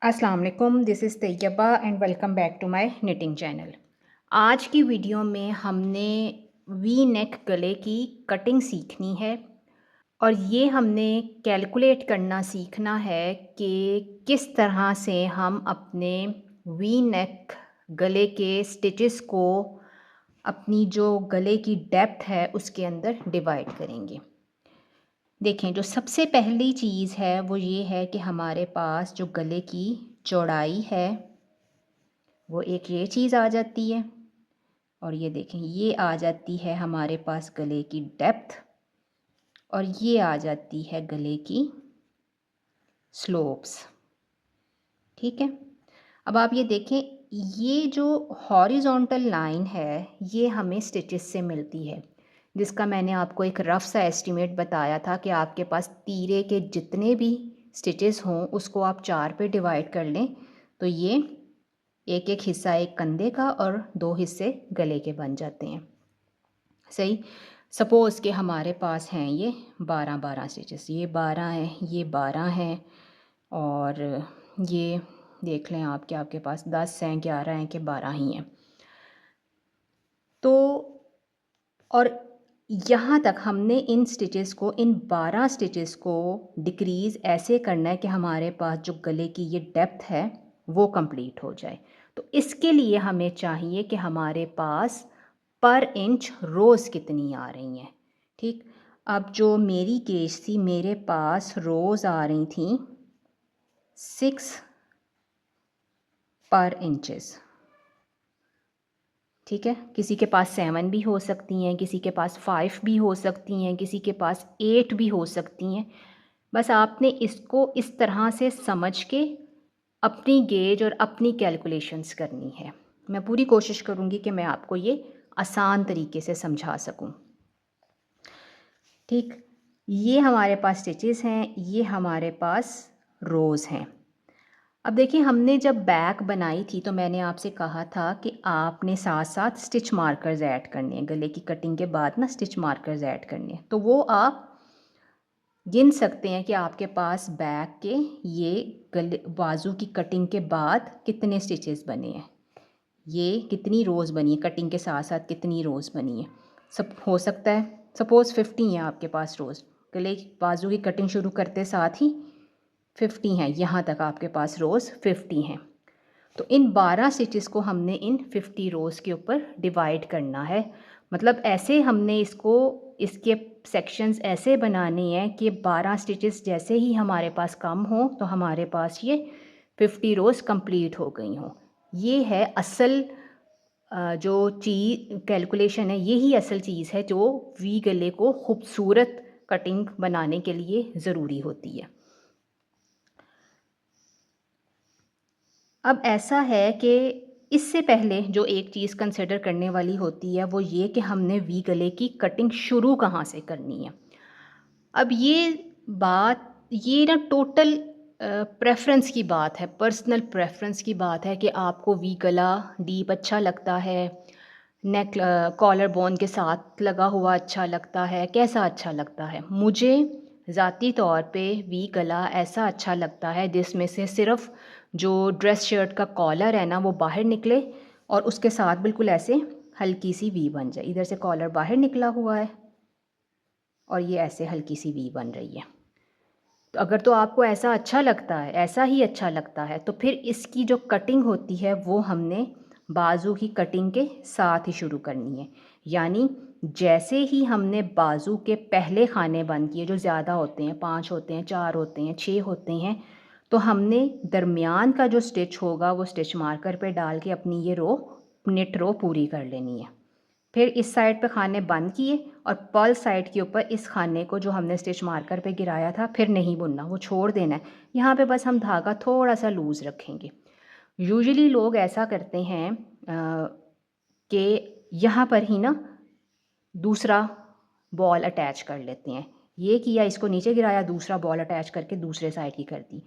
अस्सलाम वालेकुम, this is Tayyaba and welcome back to my knitting channel. आज की वीडियो में हमने वी नेक गले की कटिंग सीखनी है और ये हमने कैलकुलेट करना सीखना है कि किस तरह से हम अपने वी नेक गले के स्टिचेस को अपनी जो गले की डेप्थ है उसके अंदर डिवाइड करेंगे। देखें, जो सबसे पहली चीज़ है वो ये है कि हमारे पास जो गले की चौड़ाई है वो एक ये चीज़ आ जाती है और ये देखें ये आ जाती है हमारे पास गले की डेप्थ और ये आ जाती है गले की स्लोप्स। ठीक है, अब आप ये देखें, ये जो हॉरिजॉन्टल लाइन है ये हमें स्टिचेस से मिलती है, जिसका मैंने आपको एक रफ़ सा एस्टिमेट बताया था कि आपके पास तीरे के जितने भी स्टिचेस हों उसको आप 4 पे डिवाइड कर लें तो ये एक एक हिस्सा एक कंधे का और 2 हिस्से गले के बन जाते हैं। सही, सपोज़ कि हमारे पास हैं ये 12-12 स्टिचेस, ये 12 हैं, ये 12 हैं और ये देख लें आप कि आपके पास 10 हैं, 11 हैं कि 12 ही हैं। तो और यहाँ तक हमने इन स्टिचेस को, इन 12 स्टिचेस को डिक्रीज़ ऐसे करना है कि हमारे पास जो गले की ये डेप्थ है वो कंप्लीट हो जाए। तो इसके लिए हमें चाहिए कि हमारे पास पर इंच रोज़ कितनी आ रही हैं। ठीक, अब जो मेरी गेज थी मेरे पास रोज़ आ रही थी 6 पर इंचेस। ठीक है, किसी के पास 7 भी हो सकती हैं, किसी के पास 5 भी हो सकती हैं, किसी के पास 8 भी हो सकती हैं। बस आपने इसको इस तरह से समझ के अपनी गेज और अपनी कैलकुलेशंस करनी है। मैं पूरी कोशिश करूँगी कि मैं आपको ये आसान तरीके से समझा सकूँ। ठीक, ये हमारे पास स्टिचेस हैं, ये हमारे पास रोज़ हैं। अब देखिए, हमने जब बैक बनाई थी तो मैंने आपसे कहा था कि आपने साथ साथ स्टिच मार्कर्स ऐड करने हैं, गले की कटिंग के बाद ना स्टिच मार्कर्स ऐड करने हैं। तो वो आप गिन सकते हैं कि आपके पास बैक के ये गले बाजू की कटिंग के बाद कितने स्टिचेस बने हैं, ये कितनी रोज़ बनी है, कटिंग के साथ साथ कितनी रोज़ बनी है। सब हो सकता है सपोज़ 50 है आपके पास रोज़, गले की बाजू की कटिंग शुरू करते साथ ही 50 हैं, यहाँ तक आपके पास रोज़ 50 हैं। तो इन 12 स्टिचेस को हमने इन 50 रोज़ के ऊपर डिवाइड करना है। मतलब ऐसे हमने इसको, इसके सेक्शंस ऐसे बनाने हैं कि 12 स्टिचेस जैसे ही हमारे पास कम हो तो हमारे पास ये 50 रोज़ कंप्लीट हो गई हों। ये है असल जो चीज़ कैलकुलेशन है, यही असल चीज़ है जो वी गले को खूबसूरत कटिंग बनाने के लिए ज़रूरी होती है। अब ऐसा है कि इससे पहले जो एक चीज़ कंसिडर करने वाली होती है वो ये कि हमने वी गले की कटिंग शुरू कहाँ से करनी है। अब ये ना टोटल प्रेफ़रेंस की बात है, पर्सनल प्रेफ़रेंस की बात है कि आपको वी गला डीप अच्छा लगता है, नेक कॉलर बोन के साथ लगा हुआ अच्छा लगता है, कैसा अच्छा लगता है? मुझे ज़ाती तौर पे वी गला ऐसा अच्छा लगता है जिसमें से सिर्फ़ जो ड्रेस शर्ट का कॉलर है ना वो बाहर निकले और उसके साथ बिल्कुल ऐसे हल्की सी वी बन जाए। इधर से कॉलर बाहर निकला हुआ है और ये ऐसे हल्की सी वी बन रही है। तो अगर तो आपको ऐसा अच्छा लगता है, ऐसा ही अच्छा लगता है, तो फिर इसकी जो कटिंग होती है वो हमने बाजू की कटिंग के साथ ही शुरू करनी है। यानी जैसे ही हमने बाजू के पहले खाने बंद किए, जो ज़्यादा होते हैं, 5 होते हैं, 4 होते हैं, 6 होते हैं, तो हमने दरमियान का जो स्टिच होगा वो स्टिच मार्कर पे डाल के अपनी ये रो, निट रो पूरी कर लेनी है। फिर इस साइड पे खाने बंद किए और पर्ल साइड के ऊपर इस खाने को जो हमने स्टिच मार्कर पे गिराया था फिर नहीं बुनना, वो छोड़ देना है। यहाँ पे बस हम धागा थोड़ा सा लूज़ रखेंगे। यूजुअली लोग ऐसा करते हैं कि यहाँ पर ही ना दूसरा बॉल अटैच कर लेते हैं। ये किया, इसको नीचे गिराया, दूसरा बॉल अटैच करके दूसरे साइड की कर दी।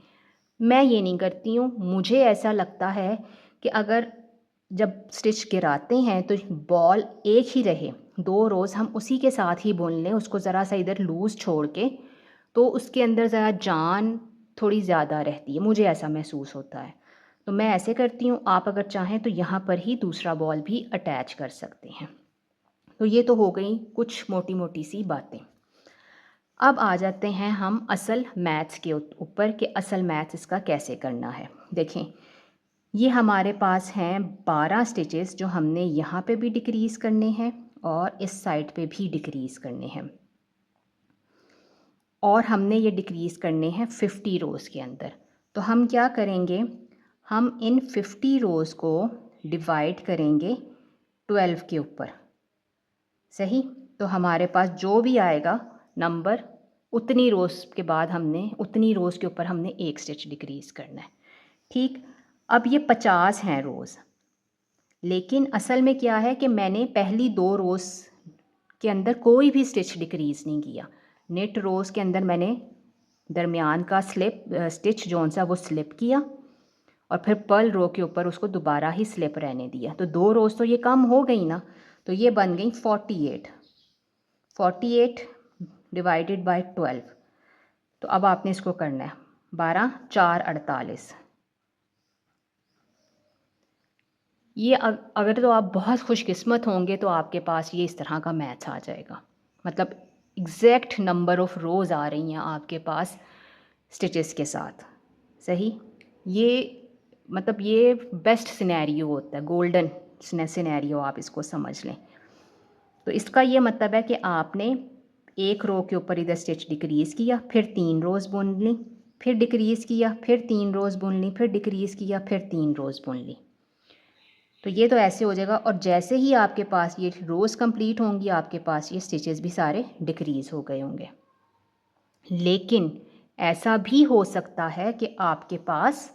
मैं ये नहीं करती हूँ। मुझे ऐसा लगता है कि अगर जब स्टिच गिराते हैं तो बॉल एक ही रहे, 2 रोज़ हम उसी के साथ ही बुन लें, उसको ज़रा सा इधर लूज़ छोड़ के, तो उसके अंदर ज़रा जान थोड़ी ज़्यादा रहती है, मुझे ऐसा महसूस होता है। तो मैं ऐसे करती हूँ, आप अगर चाहें तो यहाँ पर ही दूसरा बॉल भी अटैच कर सकते हैं। तो ये तो हो गई कुछ मोटी-मोटी सी बातें। अब आ जाते हैं हम असल मैथ्स के ऊपर कि असल मैथ्स इसका कैसे करना है। देखें, ये हमारे पास हैं 12 स्टिचेस जो हमने यहाँ पे भी डिक्रीज़ करने हैं और इस साइड पे भी डिक्रीज़ करने हैं, और हमने ये डिक्रीज़ करने हैं 50 रोज़ के अंदर। तो हम क्या करेंगे, हम इन 50 रोज़ को डिवाइड करेंगे 12 के ऊपर। सही, तो हमारे पास जो भी आएगा नंबर, उतनी रोज़ के बाद हमने उतनी रोज़ के ऊपर हमने एक स्टिच डिक्रीज़ करना है। ठीक, अब ये 50 हैं रोज़, लेकिन असल में क्या है कि मैंने पहली 2 रोज़ के अंदर कोई भी स्टिच डिक्रीज़ नहीं किया। नेट रोज़ के अंदर मैंने दरमियान का स्टिच जौन सा वो स्लिप किया और फिर पर्ल रो के ऊपर उसको दोबारा ही स्लिप रहने दिया। तो 2 रोज़ तो ये कम हो गई ना, तो ये बन गई 48 डिवाइडेड बाय 12। तो अब आपने इसको करना है 12 4 48। ये अगर तो आप बहुत खुशकिस्मत होंगे तो आपके पास ये इस तरह का मैथ्स आ जाएगा, मतलब एग्जैक्ट नंबर ऑफ़ रोज़ आ रही हैं आपके पास स्टिचेस के साथ। सही, ये मतलब ये बेस्ट सिनेरियो होता है, गोल्डन सिनेरियो आप इसको समझ लें। तो इसका ये मतलब है कि आपने एक रो के ऊपर इधर स्टिच डिक्रीज़ किया, फिर 3 रोज़ बुन ली, फिर डिक्रीज़ किया, फिर 3 रोज़ बुन ली, फिर डिक्रीज़ किया, फिर 3 रोज़ बुन ली। तो ये तो ऐसे हो जाएगा, और जैसे ही आपके पास ये रोज़ कंप्लीट होंगी आपके पास ये स्टिचेस भी सारे डिक्रीज़ हो गए होंगे। लेकिन ऐसा भी हो सकता है कि आपके पास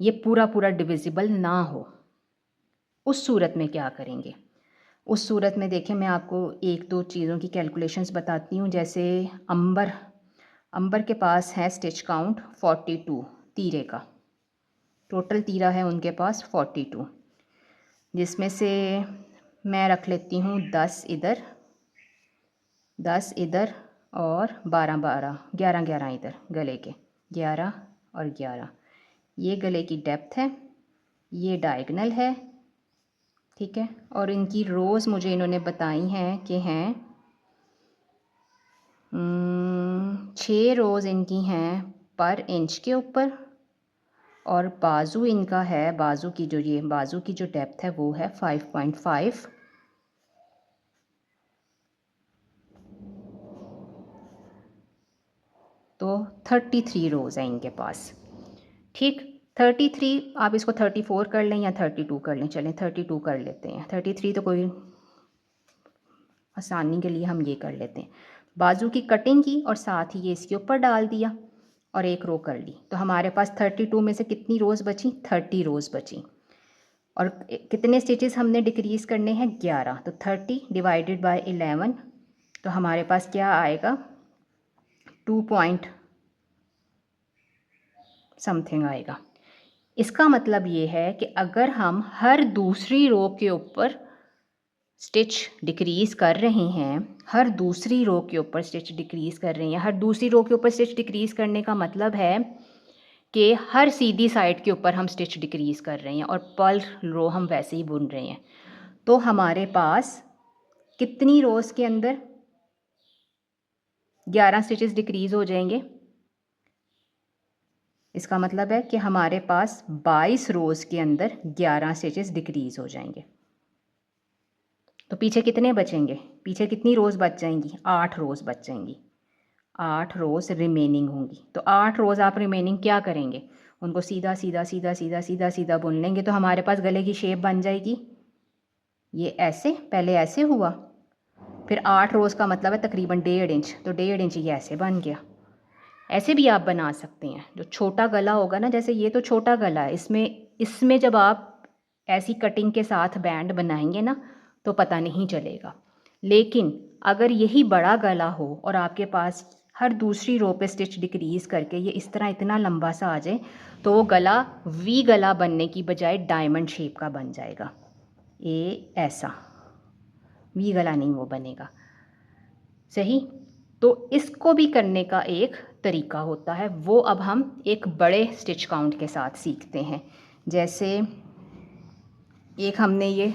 ये पूरा पूरा डिविजिबल ना हो। उस सूरत में क्या करेंगे? उस सूरत में देखें, मैं आपको एक दो चीज़ों की कैलकुलेशंस बताती हूँ। जैसे अंबर के पास है स्टिच काउंट 42 तीरे का, टोटल तीरा है उनके पास 42, जिसमें से मैं रख लेती हूँ 10 इधर, 10 इधर और 12 12 11 11 इधर गले के, 11 और 11। ये गले की डेप्थ है, ये डायगनल है, ठीक है। और इनकी रोज़ मुझे इन्होंने बताई हैं कि हैं 6 रोज़ इनकी हैं पर इंच के ऊपर, और बाजू इनका है, बाजू की जो डेप्थ है वो है 5.5। तो 33 रोज़ हैं इनके पास। ठीक, 33, आप इसको 34 कर लें या 32 कर लें, चलें 32 कर लेते हैं। 33 तो कोई आसानी के लिए हम ये कर लेते हैं। बाजू की कटिंग की और साथ ही ये इसके ऊपर डाल दिया और एक रो कर ली। तो हमारे पास 32 में से कितनी रोज़ बची? 30 रोज़ बची। और कितने स्टिचेस हमने डिक्रीज़ करने हैं? 11। तो 30 डिवाइडेड बाय 11, तो हमारे पास क्या आएगा? 2 पॉइंट समथिंग आएगा। इसका मतलब ये है कि अगर हम हर दूसरी रो के ऊपर स्टिच डिक्रीज़ कर रहे हैं, हर दूसरी रो के ऊपर स्टिच डिक्रीज़ कर रहे हैं, हर दूसरी रो के ऊपर स्टिच डिक्रीज़ करने का मतलब है कि हर सीधी साइड के ऊपर हम स्टिच डिक्रीज़ कर रहे हैं और पर्ल रो हम वैसे ही बुन रहे हैं। तो हमारे पास कितनी रोज़ के अंदर 11 स्टिचेस डिक्रीज़ हो जाएंगे? इसका मतलब है कि हमारे पास 22 रोज़ के अंदर 11 स्टिचेस डिक्रीज़ हो जाएंगे। तो पीछे कितने बचेंगे? पीछे कितनी रोज़ बच जाएंगी? 8 रोज़ बच जाएंगी। 8 रोज़ रिमेनिंग होंगी। तो 8 रोज़ आप रिमेनिंग क्या करेंगे? उनको सीधा सीधा सीधा सीधा सीधा सीधा बुन लेंगे, तो हमारे पास गले की शेप बन जाएगी ये ऐसे। पहले ऐसे हुआ, फिर 8 रोज़ का मतलब है तकरीबन 1.5 इंच, तो 1.5 इंच ये ऐसे बन गया। ऐसे भी आप बना सकते हैं। जो छोटा गला होगा ना, जैसे ये तो छोटा गला है, इसमें जब आप ऐसी कटिंग के साथ बैंड बनाएंगे ना तो पता नहीं चलेगा। लेकिन अगर यही बड़ा गला हो और आपके पास हर दूसरी रो पे स्टिच डिक्रीज़ करके ये इस तरह इतना लंबा सा आ जाए, तो वो गला वी गला बनने की बजाय डायमंड शेप का बन जाएगा। ये ऐसा वी गला नहीं वो बनेगा। सही, तो इसको भी करने का एक तरीका होता है, वो अब हम एक बड़े स्टिच काउंट के साथ सीखते हैं। जैसे एक हमने ये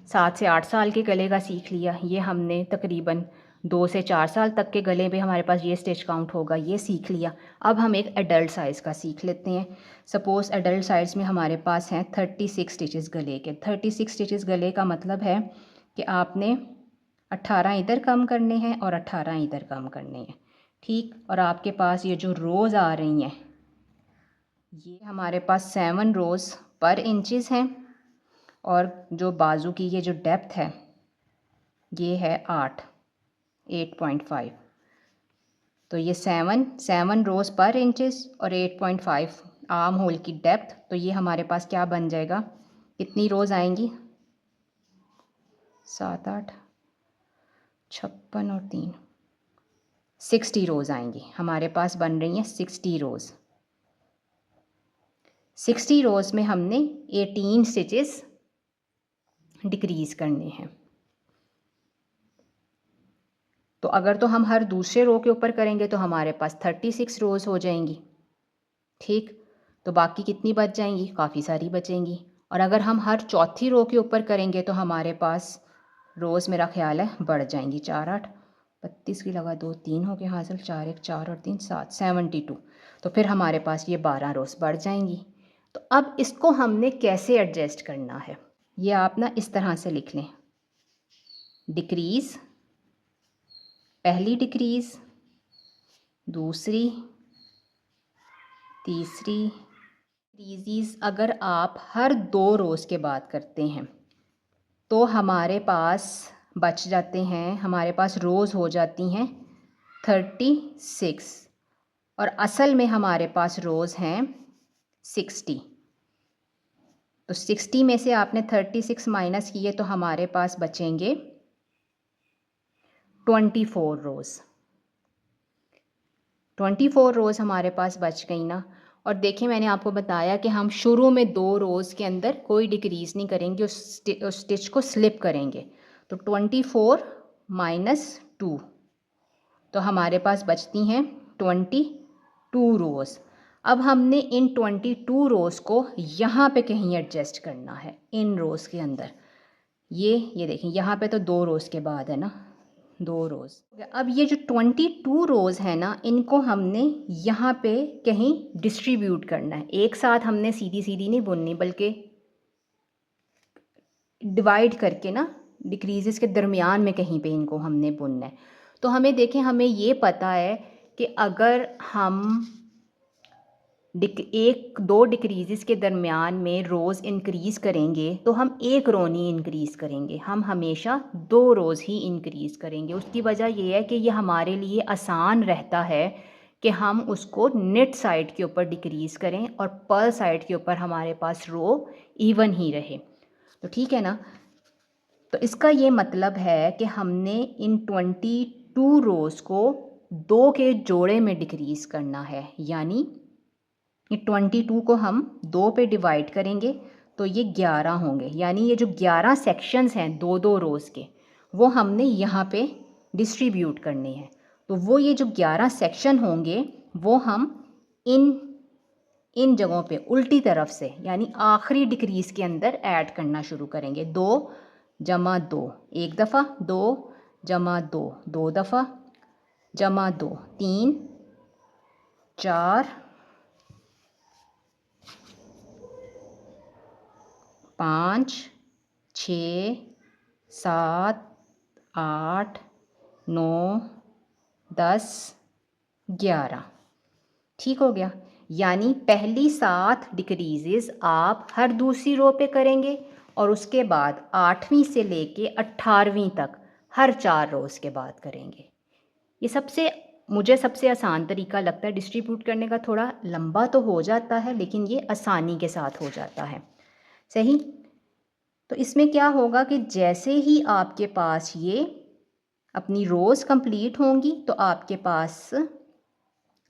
7 से 8 साल के गले का सीख लिया, ये हमने तकरीबन 2 से 4 साल तक के गले में हमारे पास ये स्टिच काउंट होगा, ये सीख लिया। अब हम एक एडल्ट साइज़ का सीख लेते हैं। सपोज़ एडल्ट साइज़ में हमारे पास हैं 36 स्टिचेस गले के। 36 स्टिचेस गले का मतलब है कि आपने 18 इधर कम करने हैं और 18 इधर कम करने हैं, ठीक। और आपके पास ये जो रोज़ आ रही हैं, ये हमारे पास 7 रोज़ पर इंचज़ हैं, और जो बाजू की ये जो डेप्थ है ये है 8.5। तो ये 7 रोज़ पर इंचज़ और 8.5 आर्म होल की डेप्थ। तो ये हमारे पास क्या बन जाएगा, कितनी रोज़ आएंगी, 7 8 56 और 3 60 रोज़ आएंगी। हमारे पास बन रही हैं 60 रोज़। 60 रोज़ में हमने 18 स्टिचेस डिक्रीज़ करने हैं। तो अगर तो हम हर दूसरे रो के ऊपर करेंगे तो हमारे पास 36 रोज़ हो जाएंगी, ठीक। तो बाकी कितनी बच जाएंगी, काफ़ी सारी बचेंगी। और अगर हम हर चौथी रो के ऊपर करेंगे तो हमारे पास रोज़ मेरा ख्याल है बढ़ जाएंगी। 4 8 32 की लगा 2 3 हो गए हासिल, 4 1 4 और 3 7 72। तो फिर हमारे पास ये 12 रोज़ बढ़ जाएंगी। तो अब इसको हमने कैसे एडजस्ट करना है, ये आप ना इस तरह से लिख लें, डिक्रीज़, पहली डिक्रीज़, दूसरी, तीसरी डिक्रीज़। अगर आप हर 2 रोज़ के बाद करते हैं तो हमारे पास बच जाते हैं, हमारे पास रोज़ हो जाती हैं 36, और असल में हमारे पास रोज़ हैं 60। तो 60 में से आपने 36 माइनस किए तो हमारे पास बचेंगे 24 रोज़। 24 रोज़ हमारे पास बच गई ना। और देखिए मैंने आपको बताया कि हम शुरू में 2 रोज़ के अंदर कोई डिक्रीज़ नहीं करेंगे, उस स्टिच को स्लिप करेंगे। तो 24 माइनस 2, तो हमारे पास बचती हैं 22 रोज़। अब हमने इन 22 रोज़ को यहाँ पे कहीं एडजस्ट करना है, इन रोज़ के अंदर। ये देखें, यहाँ पे तो 2 रोज़ के बाद है ना, 2 रोज़। अब ये जो 22 रोज़ है ना, इनको हमने यहाँ पे कहीं डिस्ट्रीब्यूट करना है। एक साथ हमने सीधी सीधी नहीं बुननी, बल्कि डिवाइड करके ना डिक्रीज़ेस के दरमियान में कहीं पे इनको हमने बुनना है। तो हमें देखें, हमें ये पता है कि अगर हम एक 2 डिक्रीज़ेस के दरमियान में रोज़ इंक्रीज़ करेंगे तो हम एक रो नहीं इंक्रीज़ करेंगे, हम हमेशा 2 रोज़ ही इंक्रीज़ करेंगे। उसकी वजह ये है कि ये हमारे लिए आसान रहता है कि हम उसको नेट साइड के ऊपर डिक्रीज़ करें और पर्ल साइड के ऊपर हमारे पास रो इवन ही रहे। तो ठीक है ना। तो इसका ये मतलब है कि हमने इन 22 रोज़ को 2 के जोड़े में डिक्रीज़ करना है, यानी ये 22 को हम 2 पे डिवाइड करेंगे तो ये 11 होंगे। यानी ये जो 11 सेक्शंस हैं 2-2 रोज़ के, वो हमने यहाँ पे डिस्ट्रीब्यूट करने हैं। तो वो ये जो 11 सेक्शन होंगे वो हम इन जगहों पे उल्टी तरफ से, यानी आखिरी डिक्रीज़ के अंदर ऐड करना शुरू करेंगे। 2 जमा 2 एक दफ़ा, 2 जमा 2 2 दफ़ा, जमा 2 3 4 5 6 7 8 9 10 11। ठीक हो गया। यानी पहली 7 डिक्रीज़ेस आप हर दूसरी रो पे करेंगे और उसके बाद 8वीं से लेके 18वीं तक हर 4 रोज़ के बाद करेंगे। ये मुझे सबसे आसान तरीका लगता है। डिस्ट्रीब्यूट करने का थोड़ा लंबा तो हो जाता है, लेकिन ये आसानी के साथ हो जाता है। सही। तो इसमें क्या होगा कि जैसे ही आपके पास ये अपनी रोज़ कंप्लीट होंगी तो आपके पास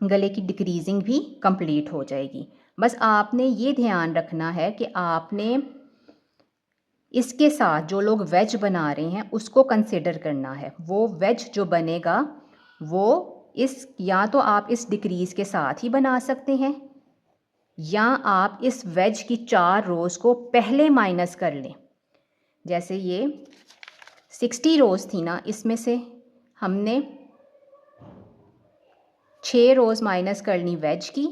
गले की डिक्रीजिंग भी कंप्लीट हो जाएगी। बस आपने ये ध्यान रखना है कि आपने इसके साथ जो लोग वेज बना रहे हैं उसको कंसिडर करना है। वो वेज जो बनेगा वो इस या तो आप इस डिक्रीज़ के साथ ही बना सकते हैं, या आप इस वेज की 4 रोज़ को पहले माइनस कर लें। जैसे ये 60 रोज़ थी ना, इसमें से हमने 6 रोज़ माइनस करनी वेज की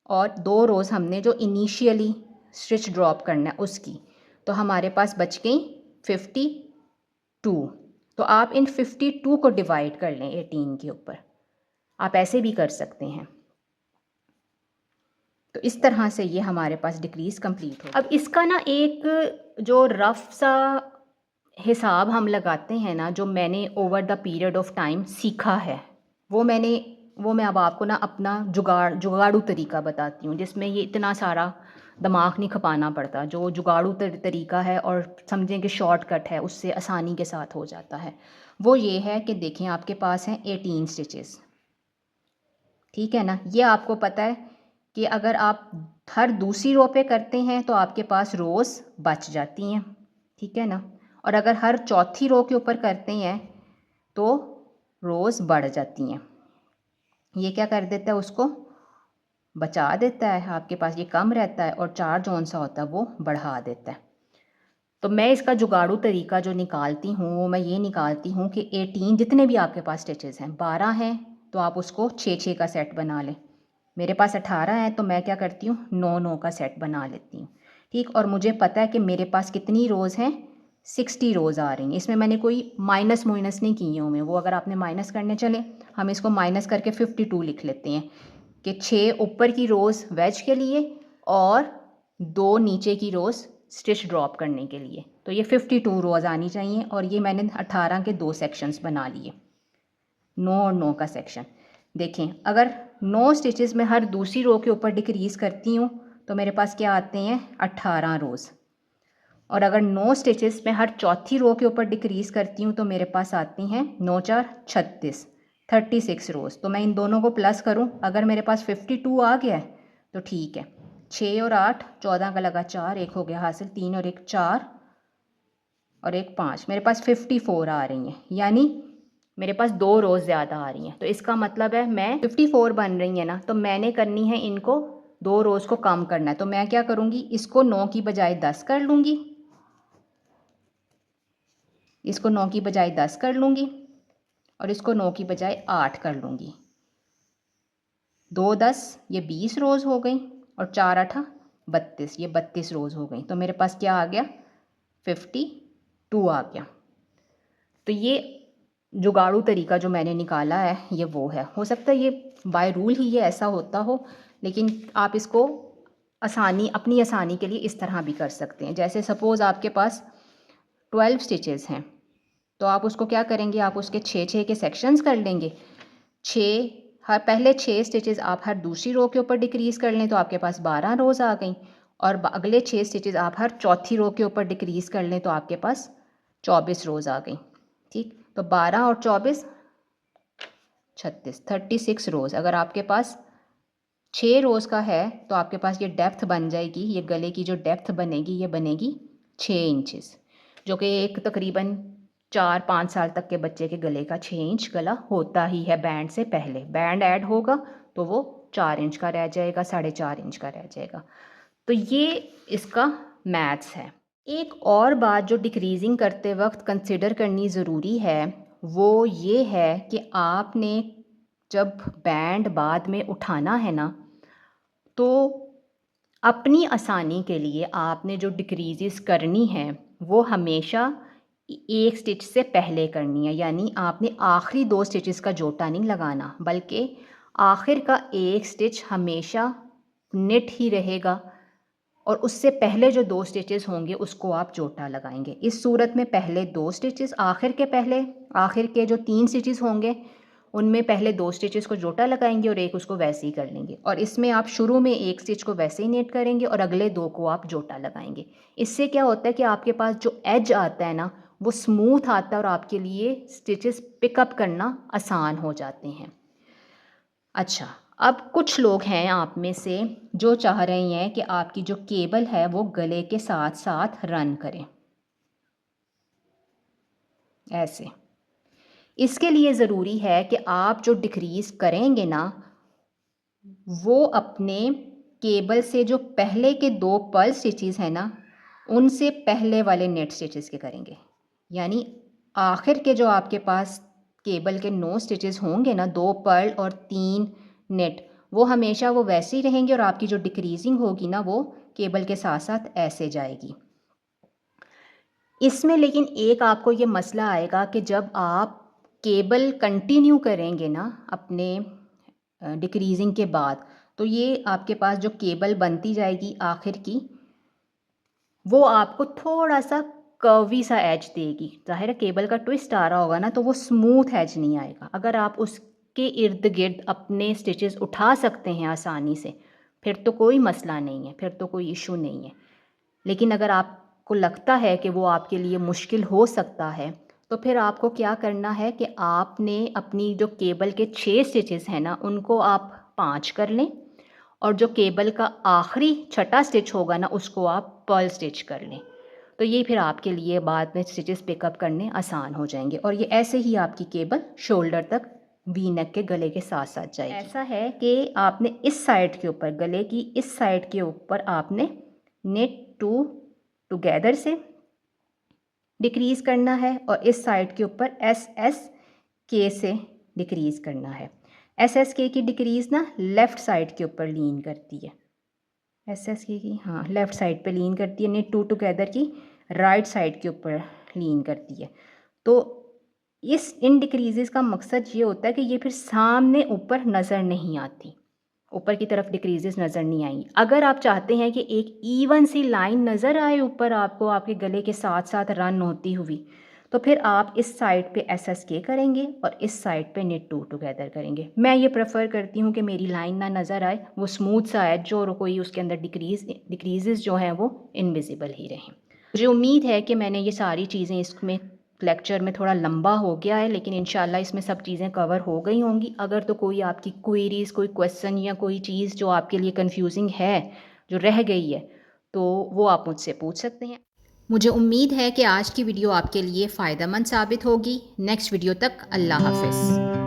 और 2 रोज़ हमने जो इनिशियली स्टिच ड्रॉप करना है उसकी, तो हमारे पास बच गई 52। तो आप इन 52 को डिवाइड कर लें 18 के ऊपर। आप ऐसे भी कर सकते हैं। तो इस तरह से ये हमारे पास डिक्रीज़ कंप्लीट हो। अब इसका ना एक जो रफ सा हिसाब हम लगाते हैं ना, जो मैंने over the period of time सीखा है, वो मैं अब आपको ना अपना जुगाड़ू तरीका बताती हूँ, जिसमें ये इतना सारा दिमाग नहीं खपाना पड़ता। जो जुगाड़ू तरीका है और समझें कि शॉर्टकट है, उससे आसानी के साथ हो जाता है। वो ये है कि देखें, आपके पास हैं 18 स्टिचेस, ठीक है ना। ये आपको पता है कि अगर आप हर दूसरी रो पे करते हैं तो आपके पास रोज़ बच जाती हैं, ठीक है ना। और अगर हर चौथी रो के ऊपर करते हैं तो रोज़ बढ़ जाती हैं। ये क्या कर देता है, उसको बचा देता है, आपके पास ये कम रहता है और 4 जौन सा होता है वो बढ़ा देता है। तो मैं इसका जुगाड़ू तरीका जो निकालती हूँ वो मैं ये निकालती हूँ कि 18 जितने भी आपके पास स्टिचेस हैं, 12 हैं तो आप उसको 6-6 का सेट बना लें। मेरे पास 18 है तो मैं क्या करती हूँ, 9-9 का सेट बना लेती हूँ, ठीक। और मुझे पता है कि मेरे पास कितनी रोज़ हैं, 60 रोज़ आ रही हैं। इसमें मैंने कोई माइनस नहीं की हुए हैं, वो अगर आपने माइनस करने चले, हम इसको माइनस करके 52 लिख लेते हैं कि 6 ऊपर की रोज़ वेज के लिए और 2 नीचे की रोज़ स्टिच ड्रॉप करने के लिए। तो ये 52 रोज़ आनी चाहिए। और ये मैंने 18 के 2 सेक्शंस बना लिए, 9 और 9 का सेक्शन। देखें, अगर 9 स्टिचेस में हर दूसरी रो के ऊपर डिक्रीज़ करती हूँ तो मेरे पास क्या आते हैं, 18 रोज़। और अगर 9 स्टिचेस में हर चौथी रो के ऊपर डिक्रीज़ करती हूँ तो मेरे पास आती हैं 9 4 36, 36 रोज़। तो मैं इन दोनों को प्लस करूँ, अगर मेरे पास 52 आ गया है तो ठीक है। 6 और 8 14 का लगा 4, एक हो गया हासिल, 3 और 1 4 और 1 5, मेरे पास 54 आ रही हैं, यानी मेरे पास 2 रोज़ ज़्यादा आ रही हैं। तो इसका मतलब है मैं 54 बन रही है ना, तो मैंने करनी है इनको 2 रोज़ को कम करना है। तो मैं क्या करूँगी, इसको 9 की बजाय 10 कर लूँगी, इसको 9 की बजाय 10 कर लूँगी और इसको 9 की बजाय 8 कर लूँगी। 2 10 ये 20 रोज़ हो गई और 4 8 32, ये 32 रोज़ हो गई। तो मेरे पास क्या आ गया, 52 आ गया। तो ये जुगाड़ू तरीका जो मैंने निकाला है ये वो है। हो सकता है ये बाय रूल ही ये ऐसा होता हो, लेकिन आप इसको अपनी आसानी के लिए इस तरह भी कर सकते हैं। जैसे सपोज़ आपके पास 12 स्टिचेस हैं तो आप उसको क्या करेंगे, आप उसके 6-6 के सेक्शंस कर लेंगे। 6 हर पहले 6 स्टिचेस आप हर दूसरी रो के ऊपर डिक्रीज़ कर लें तो आपके पास 12 रोज़ आ गई। और अगले 6 स्टिचेस आप हर चौथी रो के ऊपर डिक्रीज़ कर लें तो आपके पास 24 रोज़ आ गई, ठीक। तो 12 और 24 36, 36 रोज़। अगर आपके पास 6 रोज़ का है तो आपके पास ये डेप्थ बन जाएगी, ये गले की जो डेप्थ बनेगी ये बनेगी 6 इंचेस, जो कि एक तकरीबन 4-5 साल तक के बच्चे के गले का 6 इंच गला होता ही है। बैंड से पहले बैंड ऐड होगा तो वो 4 इंच का रह जाएगा, 4.5 इंच का रह जाएगा। तो ये इसका मैथ्स है। एक और बात जो डिक्रीजिंग करते वक्त कंसिडर करनी ज़रूरी है वो ये है कि आपने जब बैंड बाद में उठाना है ना, तो अपनी आसानी के लिए आपने जो डिक्रीज़ेस करनी है वो हमेशा एक स्टिच से पहले करनी है। यानी आपने आखिरी 2 स्टिचेस का जोटा नहीं लगाना, बल्कि आखिर का एक स्टिच हमेशा निट ही रहेगा और उससे पहले जो 2 स्टिचेस होंगे उसको आप जोटा लगाएंगे। इस सूरत में पहले 2 स्टिचेस, आखिर के जो 3 स्टिचेस होंगे उनमें पहले 2 स्टिचेस को जोटा लगाएंगे और एक उसको वैसे ही कर लेंगे। और इसमें आप शुरू में एक स्टिच को वैसे ही नेट करेंगे और अगले 2 को आप जोटा लगाएंगे। इससे क्या होता है कि आपके पास जो एज आता है ना वो स्मूथ आता है और आपके लिए स्टिचेस पिकअप करना आसान हो जाते हैं। अच्छा, अब कुछ लोग हैं आप में से जो चाह रहे हैं कि आपकी जो केबल है वो गले के साथ साथ रन करें, ऐसे। इसके लिए ज़रूरी है कि आप जो डिक्रीज़ करेंगे ना, वो अपने केबल से जो पहले के 2 पर्ल स्टिचेस हैं ना, उनसे पहले वाले नेट स्टिचेस के करेंगे। यानी आखिर के जो आपके पास केबल के 9 स्टिचेस होंगे ना, 2 पर्ल और 3 नेट, वो हमेशा वो वैसे ही रहेंगे और आपकी जो डिक्रीजिंग होगी ना, वो केबल के साथ-साथ ऐसे जाएगी। इसमें लेकिन एक आपको ये मसला आएगा कि जब आप केबल कंटिन्यू करेंगे ना अपने डिक्रीजिंग के बाद, तो ये आपके पास जो केबल बनती जाएगी आखिर की, वो आपको थोड़ा-सा कर्वी सा एज देगी। ज़ाहिर है केबल का ट्विस्ट आ रहा होगा ना, तो वो स्मूथ एज नहीं आएगा। अगर आप उसके इर्द-गिर्द अपने स्टिचेस उठा सकते हैं आसानी से, फिर तो कोई मसला नहीं है, फिर तो कोई इशू नहीं है। लेकिन अगर आपको लगता है कि वो आपके लिए मुश्किल हो सकता है, तो फिर आपको क्या करना है कि आपने अपनी जो केबल के 6 स्टिचेस हैं ना, उनको आप 5 कर लें और जो केबल का आखिरी छठा स्टिच होगा ना, उसको आप पर्ल स्टिच कर लें। तो ये फिर आपके लिए बाद में स्टिचेस पिकअप करने आसान हो जाएंगे और ये ऐसे ही आपकी केबल शोल्डर तक वी नेक के गले के साथ साथ जाएगी। ऐसा है कि आपने इस साइड के ऊपर, गले की इस साइड के ऊपर आपने नेट 2 टुगेदर से डिक्रीज़ करना है और इस साइड के ऊपर एस एस के से डिक्रीज़ करना है। एस एस के की डिक्रीज़ ना लेफ़्ट साइड के ऊपर लीन करती है। एस एस के की हाँ लेफ़्ट साइड पे लीन करती है, नेट 2 टुगेदर की राइट साइड के ऊपर लीन करती है। तो इन डिक्रीज़ेस का मकसद ये होता है कि ये फिर सामने ऊपर नज़र नहीं आती, ऊपर की तरफ डिक्रीजेस नज़र नहीं आएंगी। अगर आप चाहते हैं कि एक इवन सी लाइन नज़र आए ऊपर आपको आपके गले के साथ साथ रन होती हुई, तो फिर आप इस साइड पे एस एस के करेंगे और इस साइड पे नेट 2 टुगेदर करेंगे। मैं ये प्रेफर करती हूँ कि मेरी लाइन ना नज़र आए, वो स्मूथ सा एज जो और कोई उसके अंदर डिक्रीजेस जो हैं वो इनविजिबल ही रहें। मुझे उम्मीद है कि मैंने ये सारी चीज़ें इसमें लेक्चर में थोड़ा लंबा हो गया है, लेकिन इंशाल्लाह इसमें सब चीज़ें कवर हो गई होंगी। अगर तो कोई आपकी क्वेरीज़, कोई क्वेश्चन या कोई चीज़ जो आपके लिए कंफ्यूजिंग है, जो रह गई है, तो वो आप मुझसे पूछ सकते हैं। मुझे उम्मीद है कि आज की वीडियो आपके लिए फ़ायदेमंद साबित होगी। नेक्स्ट वीडियो तक अल्लाह हाफ़िज़।